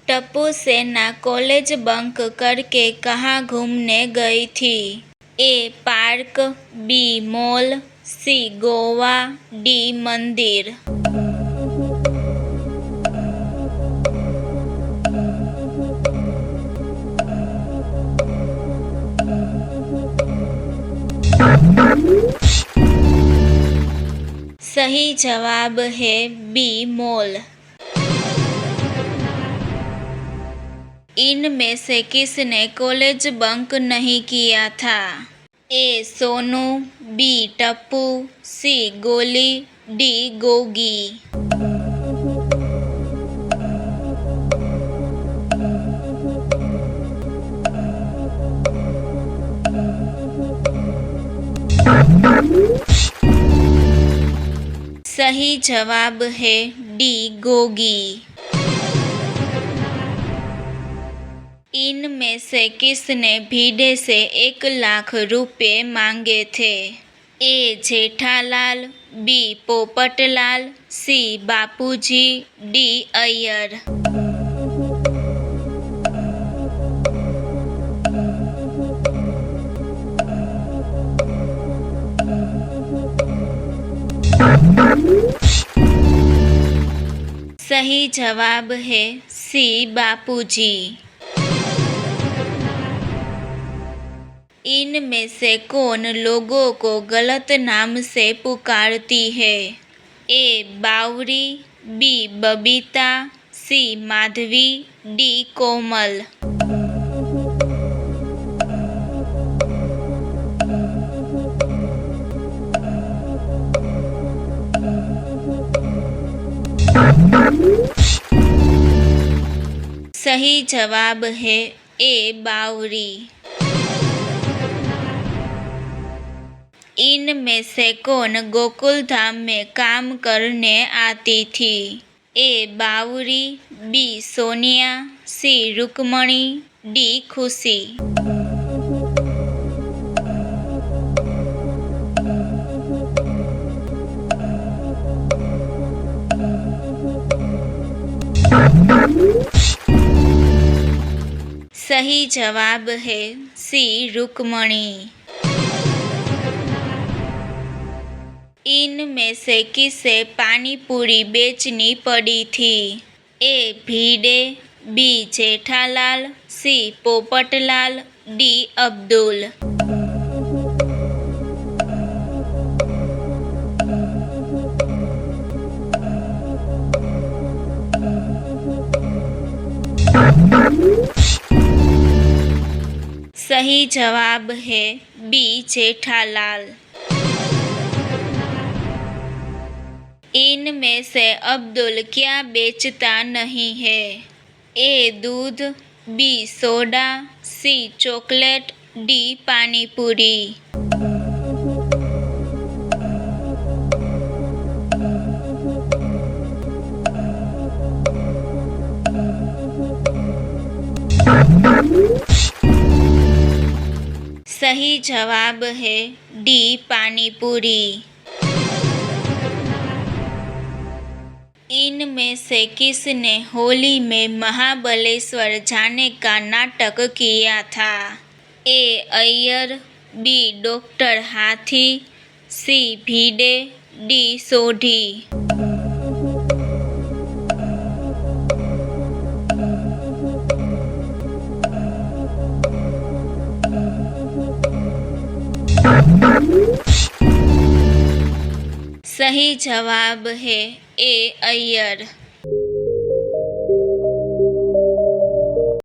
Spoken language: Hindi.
टप्पू सेना कॉलेज बंक करके कहाँ घूमने गई थी? ए पार्क, बी मॉल, सी गोवा, डी मंदिर। सही जवाब है बी मॉल। इनमें से किसने कॉलेज बंक नहीं किया था? ए सोनू, बी टप्पू, सी गोली, डी गोगी। सही जवाब है डी गोगी। इनमें से किसने भीड़े से 1 लाख रुपए मांगे थे? ए जेठालाल, बी पोपटलाल, सी बापूजी, डी अय्यर। सही जवाब है सी बापूजी। इनमें से कौन लोगों को गलत नाम से पुकारती है? ए बावरी, बी बबीता, सी माधवी, डी कोमल। सही जवाब है ए बावरी। इनमें से कौन गोकुल धाम में काम करने आती थी? ए बावरी, बी सोनिया, सी रुक्मणी, डी खुशी। सही जवाब है सी रुक्मणी। इनमें से किसे पानी पूरी बेचनी पड़ी थी? ए भीड़े, बी जेठालाल, सी पोपटलाल, डी अब्दुल। सही जवाब है बी जेठालाल। इनमें से अब्दुल क्या बेचता नहीं है? ए दूध, बी सोडा, सी चॉकलेट, डी पानी पूरी। सही जवाब है डी पानी पूरी। इनमें से किसने होली में महाबलेश्वर जाने का नाटक किया था? ए अय्यर, बी डॉक्टर हाथी, सी भीड़े, डी सोढ़ी। सही जवाब है ए अय्यर।